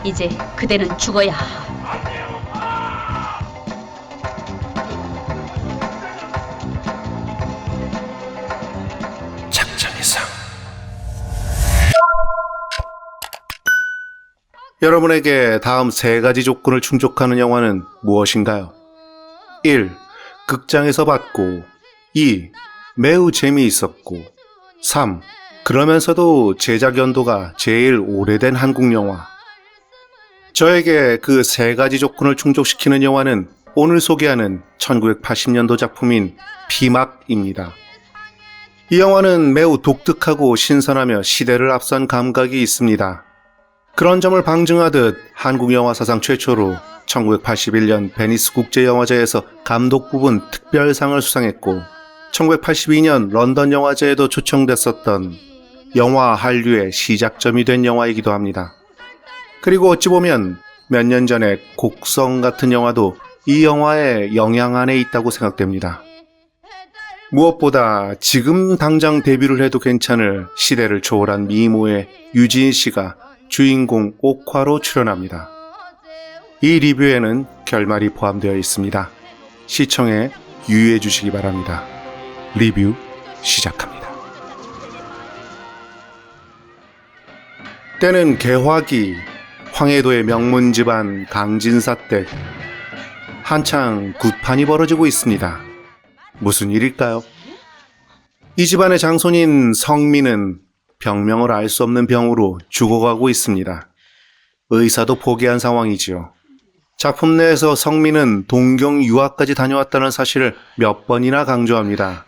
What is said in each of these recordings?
이제 그대는 죽어야. 작전 이상. 여러분에게 다음 세 가지 조건을 충족하는 영화는 무엇인가요? 1. 극장에서 봤고 2. 매우 재미있었고 3. 그러면서도 제작 연도가 제일 오래된 한국 영화. 저에게 그 세 가지 조건을 충족시키는 영화는 오늘 소개하는 1980년도 작품인 피막입니다. 이 영화는 매우 독특하고 신선하며 시대를 앞선 감각이 있습니다. 그런 점을 방증하듯 한국 영화 사상 최초로 1981년 베니스 국제영화제에서 감독 부분 특별상을 수상했고 1982년 런던 영화제에도 초청됐었던 영화 한류의 시작점이 된 영화이기도 합니다. 그리고 어찌 보면 몇 년 전에 곡성 같은 영화도 이 영화의 영향 안에 있다고 생각됩니다. 무엇보다 지금 당장 데뷔를 해도 괜찮을 시대를 초월한 미모의 유진 씨가 주인공 옥화로 출연합니다. 이 리뷰에는 결말이 포함되어 있습니다. 시청에 유의해 주시기 바랍니다. 리뷰 시작합니다. 때는 개화기, 황해도의 명문 집안 강진사댁. 한창 굿판이 벌어지고 있습니다. 무슨 일일까요? 이 집안의 장손인 성민은 병명을 알 수 없는 병으로 죽어가고 있습니다. 의사도 포기한 상황이지요. 작품 내에서 성민은 동경 유학까지 다녀왔다는 사실을 몇 번이나 강조합니다.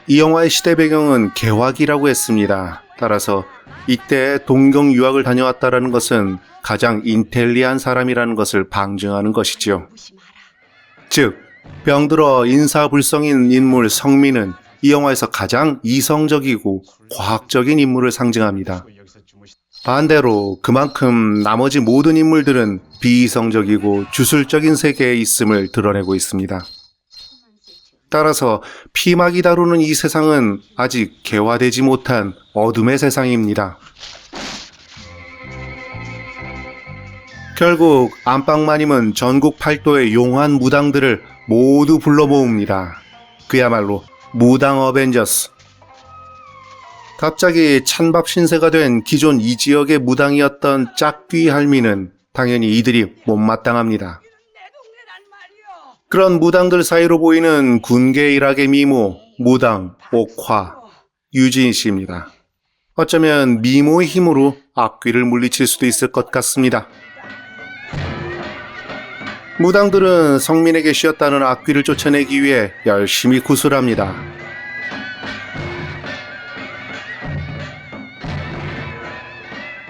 이 영화의 시대 배경은 개화기라고 했습니다. 따라서 이때 동경 유학을 다녀왔다는 것은 가장 인텔리한 사람이라는 것을 방증하는 것이지요. 즉, 병들어 인사불성인 인물 성민은 이 영화에서 가장 이성적이고 과학적인 인물을 상징합니다. 반대로 그만큼 나머지 모든 인물들은 비이성적이고 주술적인 세계에 있음을 드러내고 있습니다. 따라서 피막이 다루는 이 세상은 아직 개화되지 못한 어둠의 세상입니다. 결국 안방마님은 전국 팔도의 용한 무당들을 모두 불러 모읍니다. 그야말로 무당 어벤져스. 갑자기 찬밥 신세가 된 기존 이 지역의 무당이었던 짝귀 할미는 당연히 이들이 못마땅합니다. 그런 무당들 사이로 보이는 군계 일학의 미모, 무당, 옥화, 유진 씨입니다. 어쩌면 미모의 힘으로 악귀를 물리칠 수도 있을 것 같습니다. 무당들은 성민에게 씌었다는 악귀를 쫓아내기 위해 열심히 구술합니다.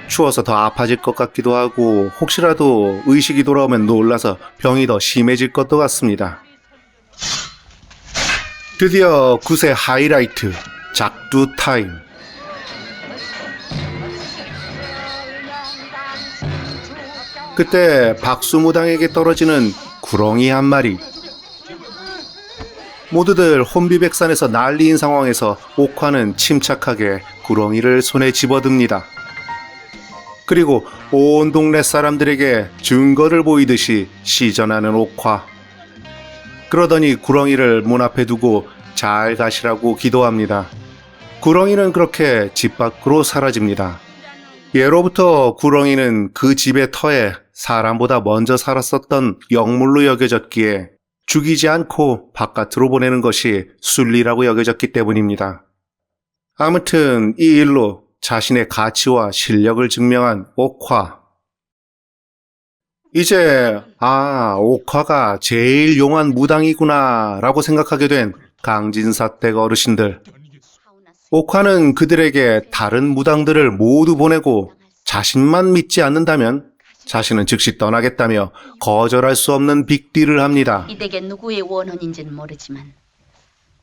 추워서 더 아파질 것 같기도 하고 혹시라도 의식이 돌아오면 놀라서 병이 더 심해질 것도 같습니다. 드디어 굿의 하이라이트, 작두 타임. 그때 박수무당에게 떨어지는 구렁이 한 마리. 모두들 혼비백산에서 난리인 상황에서 옥화는 침착하게 구렁이를 손에 집어듭니다. 그리고 온 동네 사람들에게 증거를 보이듯이 시전하는 옥화. 그러더니 구렁이를 문 앞에 두고 잘 가시라고 기도합니다. 구렁이는 그렇게 집 밖으로 사라집니다. 예로부터 구렁이는 그 집의 터에 사람보다 먼저 살았었던 영물로 여겨졌기에 죽이지 않고 바깥으로 보내는 것이 순리라고 여겨졌기 때문입니다. 아무튼 이 일로 자신의 가치와 실력을 증명한 옥화. 이제 옥화가 제일 용한 무당이구나 라고 생각하게 된 강진사댁 어르신들. 옥화는 그들에게 다른 무당들을 모두 보내고 자신만 믿지 않는다면 자신은 즉시 떠나겠다며 거절할 수 없는 빅딜을 합니다. 이 댁의 누구의 원혼인지는 모르지만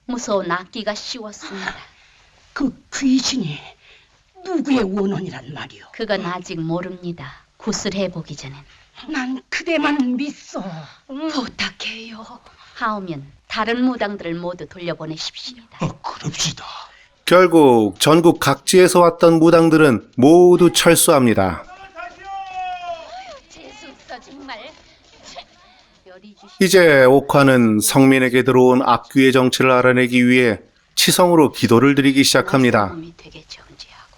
무서운 악기가 씌웠습니다. 그 귀신이 누구의 원혼이란 말이오? 그건 아직 모릅니다. 굿을 해보기 전엔. 난 그대만 믿소. 부탁해요. 하오면 다른 무당들을 모두 돌려보내십시오. 그럽시다. 결국 전국 각지에서 왔던 무당들은 모두 철수합니다. 재수없어 정말. 열이 주시. 이제 옥화는 성민에게 들어온 악귀의 정체를 알아내기 위해 치성으로 기도를 드리기 시작합니다. 몸이 되게 정지하고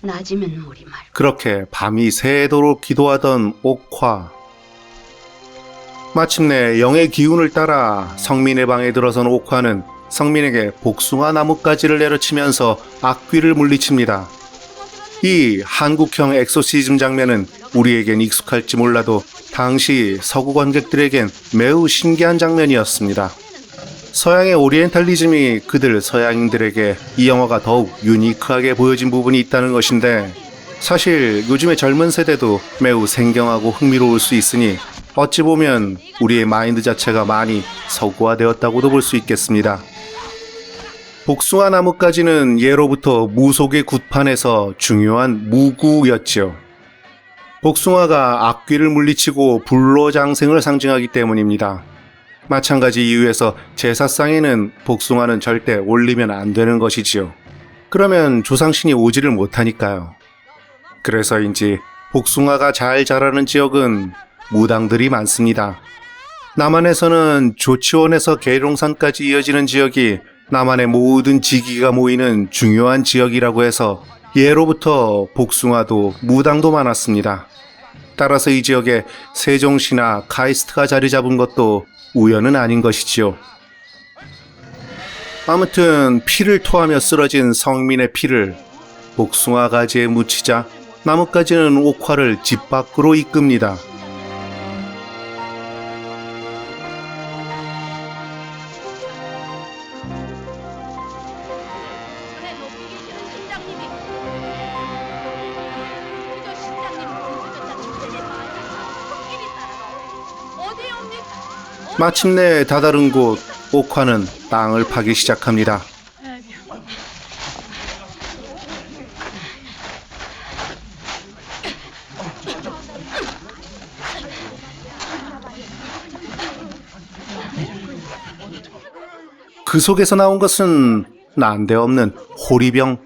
낮이면 물이 말. 그렇게 밤이 새도록 기도하던 옥화. 마침내 영의 기운을 따라 성민의 방에 들어선 옥화는 성민에게 복숭아 나뭇가지를 내려치면서 악귀를 물리칩니다. 이 한국형 엑소시즘 장면은 우리에겐 익숙할지 몰라도 당시 서구 관객들에겐 매우 신기한 장면이었습니다. 서양의 오리엔탈리즘이 그들 서양인들에게 이 영화가 더욱 유니크하게 보여진 부분이 있다는 것인데, 사실 요즘의 젊은 세대도 매우 생경하고 흥미로울 수 있으니 어찌 보면 우리의 마인드 자체가 많이 서구화되었다고도 볼 수 있겠습니다. 복숭아 나뭇가지는 예로부터 무속의 굿판에서 중요한 무구였지요. 복숭아가 악귀를 물리치고 불로장생을 상징하기 때문입니다. 마찬가지 이유에서 제사상에는 복숭아는 절대 올리면 안 되는 것이지요. 그러면 조상신이 오지를 못하니까요. 그래서인지 복숭아가 잘 자라는 지역은 무당들이 많습니다. 남한에서는 조치원에서 계룡산까지 이어지는 지역이 남한의 모든 지기가 모이는 중요한 지역이라고 해서 예로부터 복숭아도 무당도 많았습니다. 따라서 이 지역에 세종시나 카이스트가 자리 잡은 것도 우연은 아닌 것이지요. 아무튼 피를 토하며 쓰러진 성민의 피를 복숭아 가지에 묻히자 나뭇가지는 옥화를 집 밖으로 이끕니다. 마침내 다다른 곳 옥화는 땅을 파기 시작합니다. 그 속에서 나온 것은 난데없는 호리병.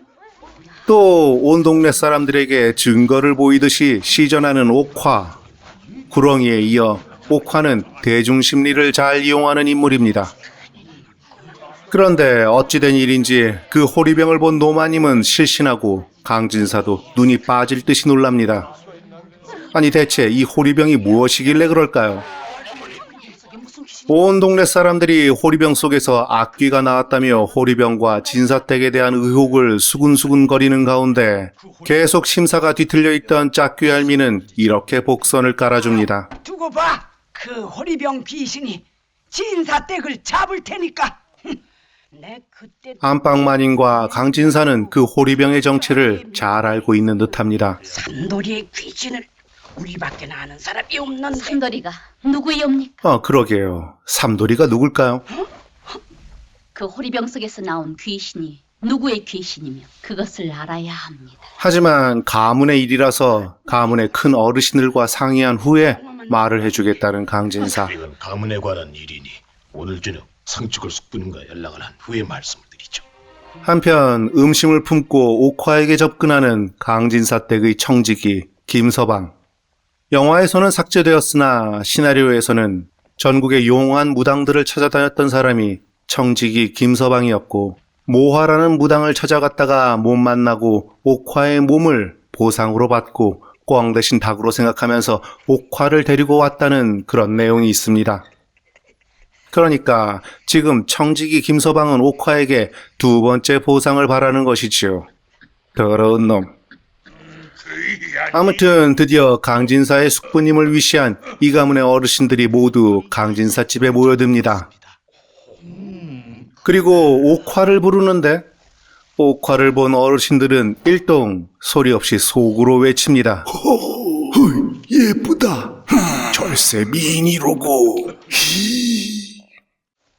또 온 동네 사람들에게 증거를 보이듯이 시전하는 옥화. 구렁이에 이어 옥화는 대중심리를 잘 이용하는 인물입니다. 그런데 어찌된 일인지 그 호리병을 본 노마님은 실신하고 강진사도 눈이 빠질 듯이 놀랍니다. 아니 대체 이 호리병이 무엇이길래 그럴까요? 온 동네 사람들이 호리병 속에서 악귀가 나왔다며 호리병과 진사댁에 대한 의혹을 수군수군거리는 가운데 계속 심사가 뒤틀려 있던 짝귀할미는 이렇게 복선을 깔아줍니다. 두고 봐. 그 호리병 귀신이 진사댁을 잡을 테니까. 내 그때 안방마님과 강진사는 그 호리병의 정체를 잘 알고 있는 듯합니다. 삼돌이의 귀신을 우리밖에 아는 사람이 없는데. 삼돌이가 누구이옵니까? 그러게요. 삼돌이가 누굴까요? 그 호리병 속에서 나온 귀신이 누구의 귀신이며 그것을 알아야 합니다. 하지만 가문의 일이라서 가문의 큰 어르신들과 상의한 후에 말을 해주겠다는 강진사. 이건 가문에 관한 일이니 오늘 저녁 상축을 숙부님과 연락을 한 후에 말씀을 드리죠. 한편 음심을 품고 옥화에게 접근하는 강진사 댁의 청지기 김서방. 영화에서는 삭제되었으나 시나리오에서는 전국의 용한 무당들을 찾아다녔던 사람이 청지기 김서방이었고, 모화라는 무당을 찾아갔다가 못 만나고 옥화의 몸을 보상으로 받고 꿩 대신 닭으로 생각하면서 옥화를 데리고 왔다는 그런 내용이 있습니다. 그러니까 지금 청지기 김서방은 옥화에게 두 번째 보상을 바라는 것이지요. 더러운 놈. 아무튼 드디어 강진사의 숙부님을 위시한 이 가문의 어르신들이 모두 강진사 집에 모여듭니다. 그리고 옥화를 부르는데 옥화를 본 어르신들은 일동 소리 없이 속으로 외칩니다. 예쁘다. 절세 미인이로고.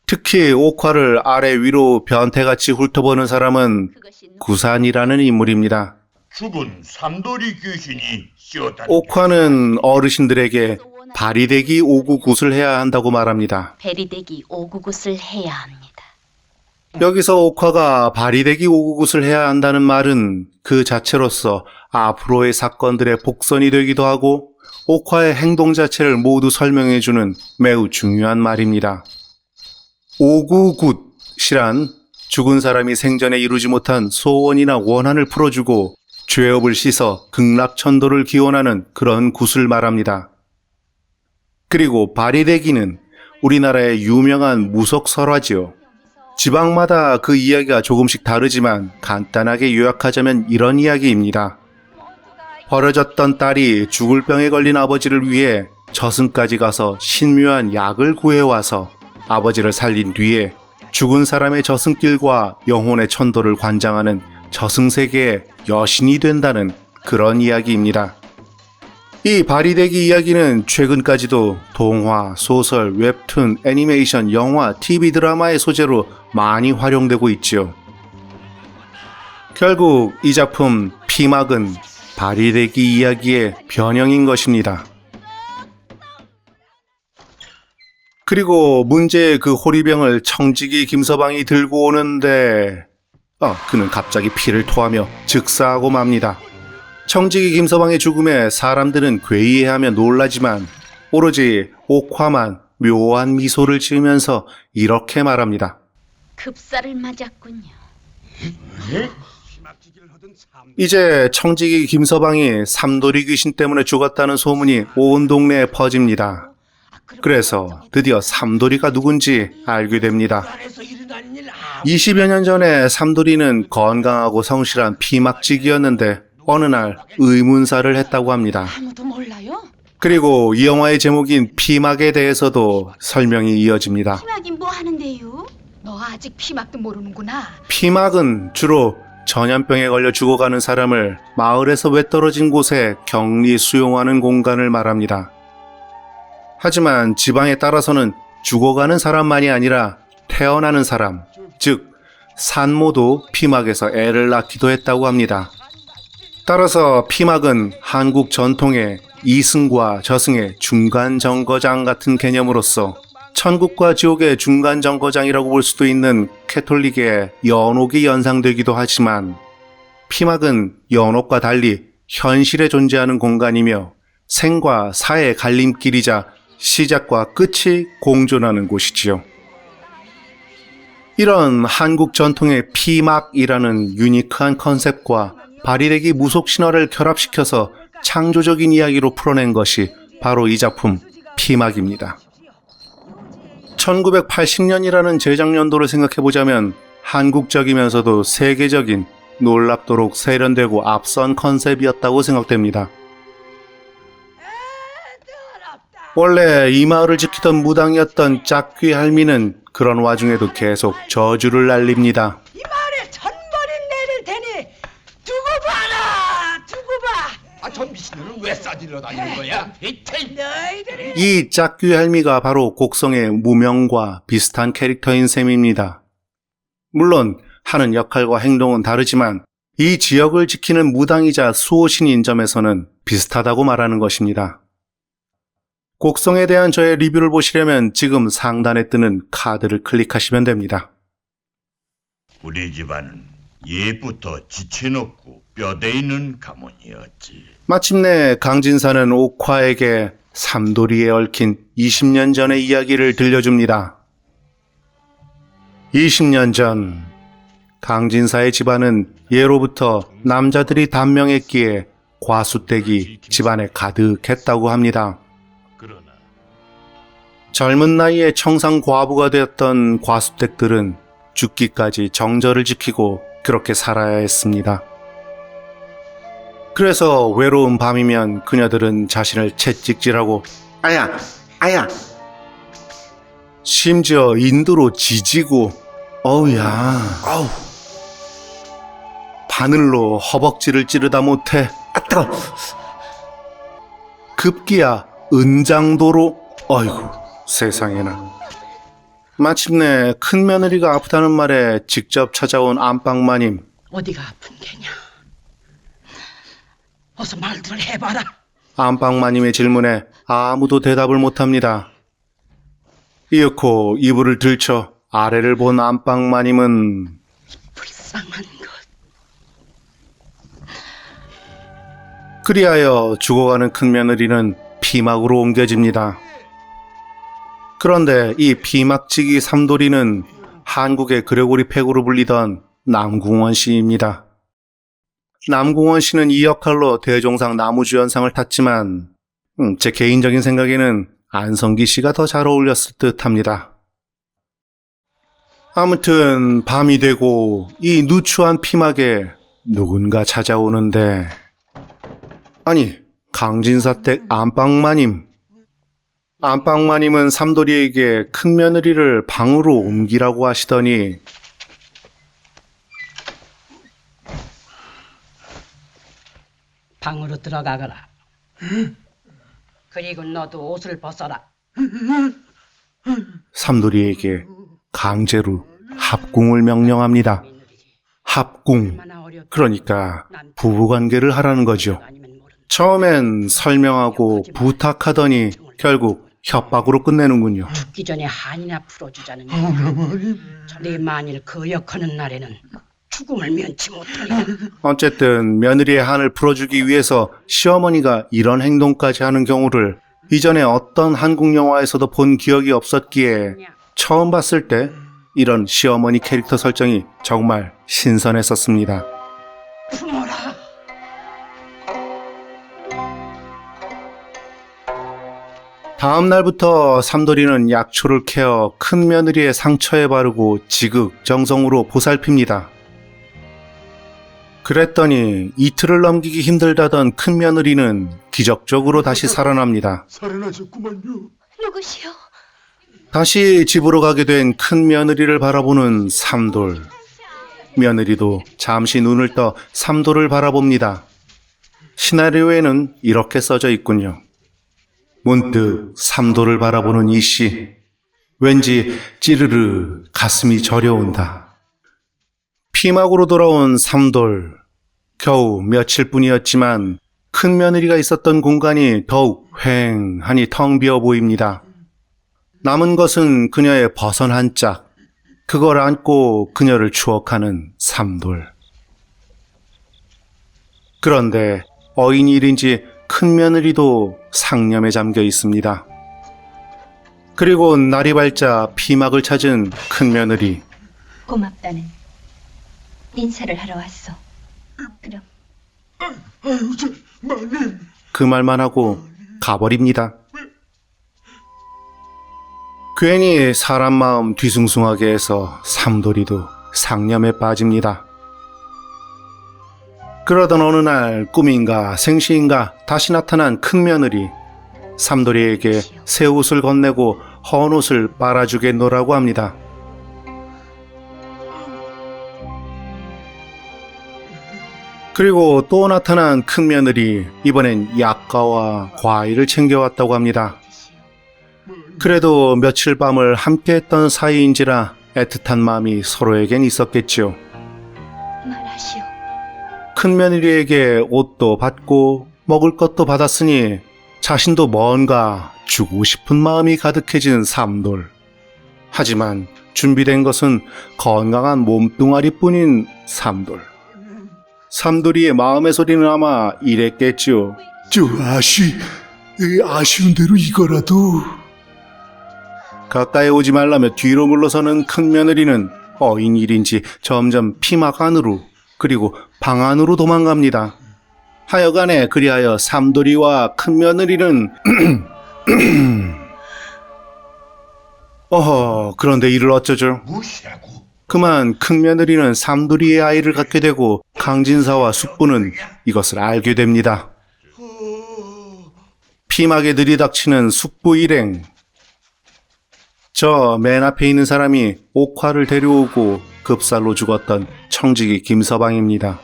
특히 옥화를 아래 위로 변태같이 훑어보는 사람은 구산이라는 인물입니다. 죽은 삼돌이 귀신이 씌었다. 옥화는 어르신들에게 바리대기 오구굿을 해야 한다고 말합니다. 베리대기 오구굿을 해야 합니다. 여기서 옥화가 발이대기 오구굿을 해야 한다는 말은 그 자체로서 앞으로의 사건들의 복선이 되기도 하고 옥화의 행동 자체를 모두 설명해주는 매우 중요한 말입니다. 오구굿이란 죽은 사람이 생전에 이루지 못한 소원이나 원한을 풀어주고 죄업을 씻어 극락천도를 기원하는 그런 굿을 말합니다. 그리고 발이대기는 우리나라의 유명한 무속설화지요. 지방마다 그 이야기가 조금씩 다르지만 간단하게 요약하자면 이런 이야기입니다. 버려졌던 딸이 죽을 병에 걸린 아버지를 위해 저승까지 가서 신묘한 약을 구해와서 아버지를 살린 뒤에 죽은 사람의 저승길과 영혼의 천도를 관장하는 저승세계의 여신이 된다는 그런 이야기입니다. 이 발이대기 이야기는 최근까지도 동화, 소설, 웹툰, 애니메이션, 영화, TV 드라마의 소재로 많이 활용되고 있지요. 결국 이 작품 피막은 발이대기 이야기의 변형인 것입니다. 그리고 문제의 그 호리병을 청지기 김서방이 들고 오는데 그는 갑자기 피를 토하며 즉사하고 맙니다. 청지기 김서방의 죽음에 사람들은 괴이해하며 놀라지만 오로지 옥화만 묘한 미소를 지으면서 이렇게 말합니다. 급사를 맞았군요. 이제 청지기 김서방이 삼돌이 귀신 때문에 죽었다는 소문이 온 동네에 퍼집니다. 그래서 드디어 삼돌이가 누군지 알게 됩니다. 20여 년 전에 삼돌이는 건강하고 성실한 피막직이었는데 어느 날 의문사를 했다고 합니다. 아무도 몰라요? 그리고 이 영화의 제목인 피막에 대해서도 설명이 이어집니다. 피막이 뭐 하는데요? 너 아직 피막도 모르는구나. 피막은 주로 전염병에 걸려 죽어가는 사람을 마을에서 외떨어진 곳에 격리 수용하는 공간을 말합니다. 하지만 지방에 따라서는 죽어가는 사람만이 아니라 태어나는 사람, 즉 산모도 피막에서 애를 낳기도 했다고 합니다. 따라서 피막은 한국 전통의 이승과 저승의 중간정거장 같은 개념으로서 천국과 지옥의 중간정거장이라고 볼 수도 있는 캐톨릭의 연옥이 연상되기도 하지만 피막은 연옥과 달리 현실에 존재하는 공간이며 생과 사의 갈림길이자 시작과 끝이 공존하는 곳이지요. 이런 한국 전통의 피막이라는 유니크한 컨셉과 발이대기 무속 신화를 결합시켜서 창조적인 이야기로 풀어낸 것이 바로 이 작품 피막입니다. 1980년이라는 제작 연도를 생각해보자면 한국적이면서도 세계적인 놀랍도록 세련되고 앞선 컨셉이었다고 생각됩니다. 원래 이 마을을 지키던 무당이었던 짝귀 할미는 그런 와중에도 계속 저주를 날립니다. 이 마을에 천벌이 내릴 테니 두고 봐라, 두고 봐. 저 미친놈은 왜 싸들려 다니는 거야? 너희들이 이 짝귀 할미가 바로 곡성의 무명과 비슷한 캐릭터인 셈입니다. 물론 하는 역할과 행동은 다르지만 이 지역을 지키는 무당이자 수호신인 점에서는 비슷하다고 말하는 것입니다. 곡성에 대한 저의 리뷰를 보시려면 지금 상단에 뜨는 카드를 클릭하시면 됩니다. 우리 집안은 예부터 지체놓고 뼈대 있는 가문이었지. 마침내 강진사는 옥화에게 삼돌이에 얽힌 20년 전의 이야기를 들려줍니다. 20년 전 강진사의 집안은 예로부터 남자들이 단명했기에 과수댁이 집안에 가득했다고 합니다. 그러나 젊은 나이에 청상 과부가 되었던 과수댁들은 죽기까지 정절을 지키고 그렇게 살아야 했습니다. 그래서 외로운 밤이면 그녀들은 자신을 채찍질하고 아야! 아야! 심지어 인두로 지지고 어우야 어우 바늘로 허벅지를 찌르다 못해 아따 급기야 은장도로 어이구 세상에나 마침내 큰 며느리가 아프다는 말에 직접 찾아온 안방마님. 어디가 아픈 게냐? 어서 말들을 해봐라. 안방마님의 질문에 아무도 대답을 못합니다. 이윽고 이불을 들쳐 아래를 본 안방마님은 불쌍한 것. 그리하여 죽어가는 큰며느리는 피막으로 옮겨집니다. 그런데 이 피막지기 삼돌이는 한국의 그레고리 팩으로 불리던 남궁원 씨입니다. 남궁원 씨는 이 역할로 대종상 나무주연상을 탔지만 제 개인적인 생각에는 안성기 씨가 더 잘 어울렸을 듯 합니다. 아무튼 밤이 되고 이 누추한 피막에 누군가 찾아오는데, 아니, 강진사댁 안방마님. 안방마님은 삼돌이에게 큰며느리를 방으로 옮기라고 하시더니 방으로 들어가거라. 그리고 너도 옷을 벗어라. 삼돌이에게 강제로 합궁을 명령합니다. 합궁, 그러니까 부부관계를 하라는 거죠. 처음엔 설명하고 부탁하더니 결국 협박으로 끝내는군요. 죽기 전에 한이나 풀어주자는 거야. 네 만일 거역하는 날에는 죽음을 면치 못하리라. 어쨌든 며느리의 한을 풀어주기 위해서 시어머니가 이런 행동까지 하는 경우를 이전에 어떤 한국 영화에서도 본 기억이 없었기에 처음 봤을 때 이런 시어머니 캐릭터 설정이 정말 신선했었습니다. 품어라. 다음 날부터 삼돌이는 약초를 캐어 큰 며느리의 상처에 바르고 지극정성으로 보살핍니다. 그랬더니 이틀을 넘기기 힘들다던 큰 며느리는 기적적으로 다시 살아납니다. 살아나셨구만요. 누구시오? 다시 집으로 가게 된 큰 며느리를 바라보는 삼돌. 며느리도 잠시 눈을 떠 삼돌을 바라봅니다. 시나리오에는 이렇게 써져 있군요. 문득 삼돌을 바라보는 이씨. 왠지 찌르르 가슴이 저려온다. 피막으로 돌아온 삼돌. 겨우 며칠뿐이었지만 큰 며느리가 있었던 공간이 더욱 휑하니 텅 비어 보입니다. 남은 것은 그녀의 버선 한 짝. 그걸 안고 그녀를 추억하는 삼돌. 그런데 어인일인지 큰 며느리도 상념에 잠겨 있습니다. 그리고 날이 밝자 피막을 찾은 큰 며느리. 고맙다는 인사를 하러 왔어. 그럼 아유, 저 마님. 그 말만 하고 가버립니다. 괜히 사람 마음 뒤숭숭하게 해서 삼돌이도 상념에 빠집니다. 그러던 어느 날 꿈인가 생시인가 다시 나타난 큰 며느리. 삼돌이에게 새 옷을 건네고 헌 옷을 빨아주겠노라고 합니다. 그리고 또 나타난 큰 며느리. 이번엔 약과와 과일을 챙겨왔다고 합니다. 그래도 며칠 밤을 함께했던 사이인지라 애틋한 마음이 서로에겐 있었겠죠. 말하시오. 큰 며느리에게 옷도 받고 먹을 것도 받았으니 자신도 뭔가 주고 싶은 마음이 가득해진 삼돌. 하지만 준비된 것은 건강한 몸뚱아리뿐인 삼돌. 삼돌이의 마음의 소리는 아마 이랬겠죠. 아쉬운 대로 이거라도. 가까이 오지 말라며 뒤로 물러서는 큰 며느리는 어인일인지 점점 피막 안으로 그리고 방 안으로 도망갑니다. 하여간에 그리하여 삼돌이와 큰 며느리는 그런데 이를 어쩌죠? 무시하고. 그만 큰 며느리는 삼돌이의 아이를 갖게 되고 강진사와 숙부는 이것을 알게 됩니다. 피막에 들이닥치는 숙부 일행. 저 맨 앞에 있는 사람이 옥화를 데려오고 급살로 죽었던 청지기 김서방입니다.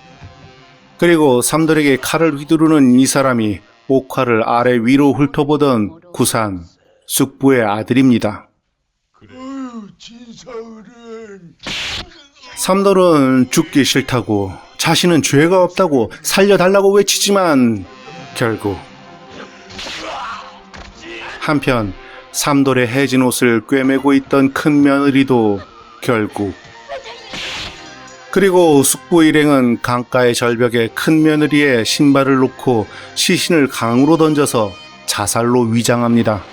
그리고 삼돌에게 칼을 휘두르는 이 사람이 옥화를 아래 위로 훑어보던 구산 숙부의 아들입니다. 진사을은. 삼돌은 죽기 싫다고 자신은 죄가 없다고 살려달라고 외치지만 결국 한편 삼돌의 해진 옷을 꿰매고 있던 큰 며느리도 결국. 그리고 숙부 일행은 강가의 절벽에 큰 며느리의 신발을 놓고 시신을 강으로 던져서 자살로 위장합니다.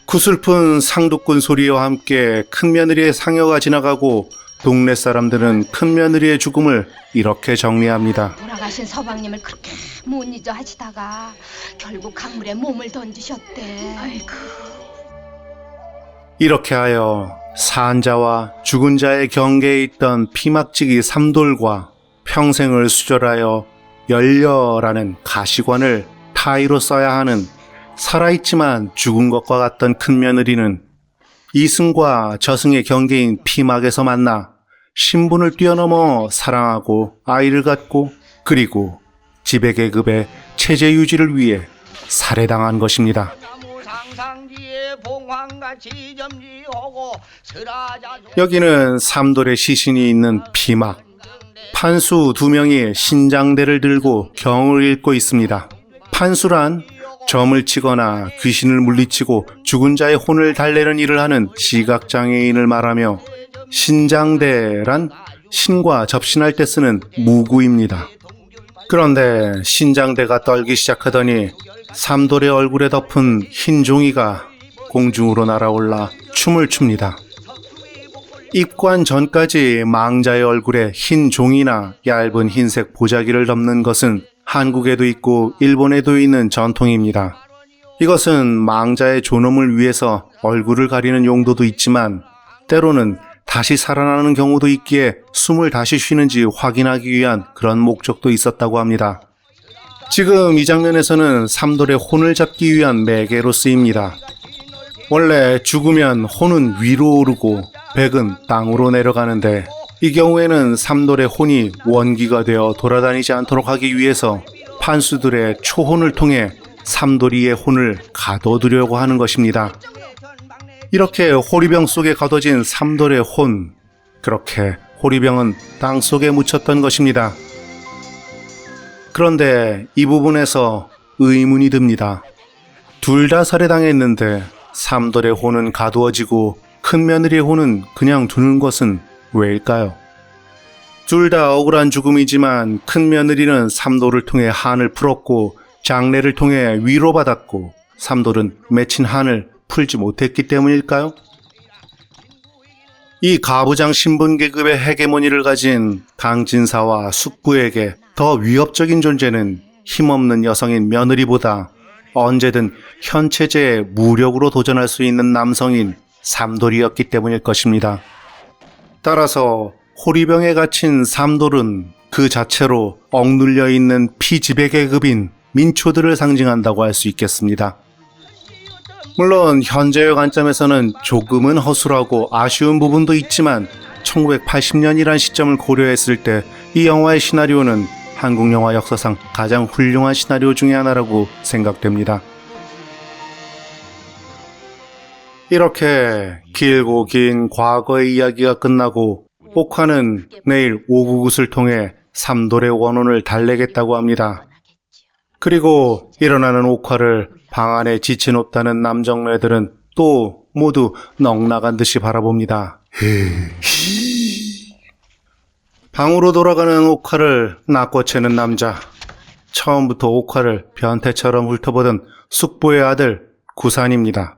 구슬픈 상두꾼 소리와 함께 큰 며느리의 상여가 지나가고 동네 사람들은 큰 며느리의 죽음을 이렇게 정리합니다. 돌아가신 서방님을 그렇게 못 잊어 하시다가 결국 강물에 몸을 던지셨대. 아이고. 이렇게 하여 산자와 죽은 자의 경계에 있던 피막지기 삼돌과 평생을 수절하여 열려라는 가시관을 타의로 써야 하는 살아있지만 죽은 것과 같던 큰 며느리는 이승과 저승의 경계인 피막에서 만나 신분을 뛰어넘어 사랑하고 아이를 갖고 그리고 지배계급의 체제 유지를 위해 살해당한 것입니다. 여기는 삼돌의 시신이 있는 피막. 판수 2명이 신장대를 들고 경을 읽고 있습니다. 판수란 점을 치거나 귀신을 물리치고 죽은 자의 혼을 달래는 일을 하는 시각장애인을 말하며 신장대란 신과 접신할 때 쓰는 무구입니다. 그런데 신장대가 떨기 시작하더니 삼돌의 얼굴에 덮은 흰 종이가 공중으로 날아올라 춤을 춥니다. 입관 전까지 망자의 얼굴에 흰 종이나 얇은 흰색 보자기를 덮는 것은 한국에도 있고 일본에도 있는 전통입니다. 이것은 망자의 존엄을 위해서 얼굴을 가리는 용도도 있지만 때로는 다시 살아나는 경우도 있기에 숨을 다시 쉬는지 확인하기 위한 그런 목적도 있었다고 합니다. 지금 이 장면에서는 삼돌의 혼을 잡기 위한 매개로 쓰입니다. 원래 죽으면 혼은 위로 오르고 백은 땅으로 내려가는데 이 경우에는 삼돌의 혼이 원기가 되어 돌아다니지 않도록 하기 위해서 판수들의 초혼을 통해 삼돌이의 혼을 가둬두려고 하는 것입니다. 이렇게 호리병 속에 가둬진 삼돌의 혼, 그렇게 호리병은 땅 속에 묻혔던 것입니다. 그런데 이 부분에서 의문이 듭니다. 둘 다 살해당했는데 삼돌의 혼은 가두어지고 큰 며느리의 혼은 그냥 두는 것은 왜일까요? 둘 다 억울한 죽음이지만 큰 며느리는 삼돌을 통해 한을 풀었고 장례를 통해 위로받았고 삼돌은 맺힌 한을 풀지 못했기 때문일까요? 이 가부장 신분 계급의 헤게모니를 가진 강진사와 숙부에게 더 위협적인 존재는 힘없는 여성인 며느리보다 언제든 현 체제에 무력으로 도전할 수 있는 남성인 삼돌이었기 때문일 것입니다. 따라서 호리병에 갇힌 삼돌은 그 자체로 억눌려 있는 피지배 계급인 민초들을 상징한다고 할 수 있겠습니다. 물론 현재의 관점에서는 조금은 허술하고 아쉬운 부분도 있지만 1980년이란 시점을 고려했을 때 이 영화의 시나리오는 한국 영화 역사상 가장 훌륭한 시나리오 중에 하나라고 생각됩니다. 이렇게 길고 긴 과거의 이야기가 끝나고 옥화는 내일 오구굿을 통해 삼돌의 원혼을 달래겠다고 합니다. 그리고 일어나는 옥화를 방 안에 지쳐놓다는 남정네들은 또 모두 넋나간 듯이 바라봅니다. 방으로 돌아가는 옥화를 낚고채는 남자. 처음부터 옥화를 변태처럼 훑어보던 숙부의 아들 구산입니다.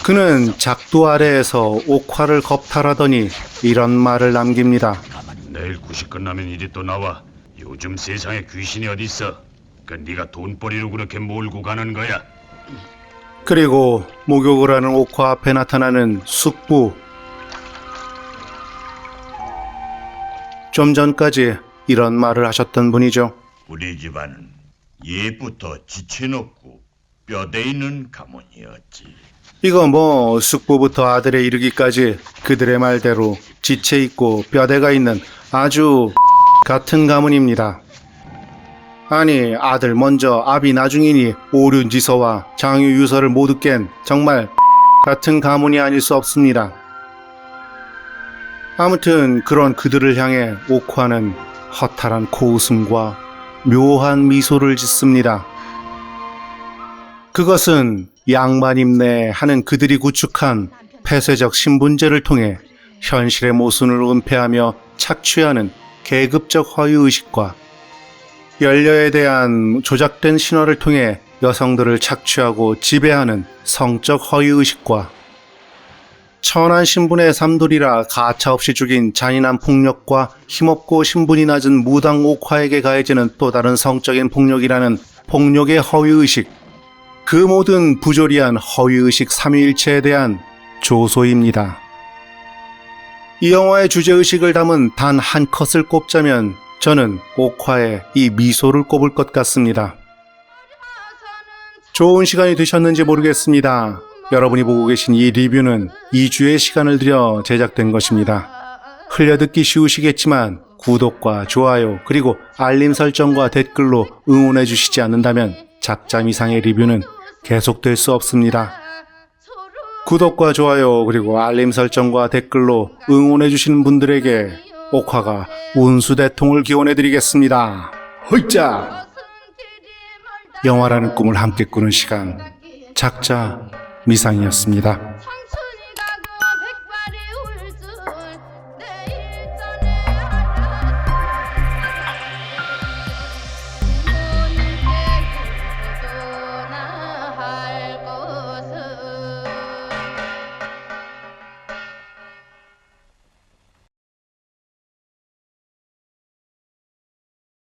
그는 작두 아래에서 옥화를 겁탈하더니 이런 말을 남깁니다. 내일 9시 끝나면 일이 또 나와. 요즘 세상에 귀신이 어딨어? 그 네가 돈벌이로 그렇게 몰고 가는 거야? 그리고 목욕을 하는 옥화 앞에 나타나는 숙부. 좀 전까지 이런 말을 하셨던 분이죠. 우리 집안은 예부터 지쳐놓고 뼈대 있는 가문이었지. 이거 뭐 숙부부터 아들에 이르기까지 그들의 말대로 지체 있고 뼈대가 있는 아주 같은 가문입니다. 아니 아들 먼저 아비 나중이니 오륜지서와 장유유서를 모두 깬 정말 같은 가문이 아닐 수 없습니다. 아무튼 그런 그들을 향해 옥화는 허탈한 코웃음과 묘한 미소를 짓습니다. 그것은 양반입네 하는 그들이 구축한 폐쇄적 신분제를 통해 현실의 모순을 은폐하며 착취하는 계급적 허위의식과 연려에 대한 조작된 신화를 통해 여성들을 착취하고 지배하는 성적 허위의식과 천한 신분의 삼돌이라 가차없이 죽인 잔인한 폭력과 힘없고 신분이 낮은 무당 옥화에게 가해지는 또 다른 성적인 폭력이라는 폭력의 허위의식, 그 모든 부조리한 허위의식 삼위일체에 대한 조소입니다. 이 영화의 주제의식을 담은 단 한 컷을 꼽자면 저는 옥화의 이 미소를 꼽을 것 같습니다. 좋은 시간이 되셨는지 모르겠습니다. 여러분이 보고 계신 이 리뷰는 2주의 시간을 들여 제작된 것입니다. 흘려듣기 쉬우시겠지만 구독과 좋아요 그리고 알림 설정과 댓글로 응원해 주시지 않는다면 작잠 이상의 리뷰는 계속될 수 없습니다. 구독과 좋아요 그리고 알림 설정과 댓글로 응원해 주시는 분들에게 옥화가 운수대통을 기원해 드리겠습니다. 홀짝! 영화라는 꿈을 함께 꾸는 시간, 작자 미상이었습니다.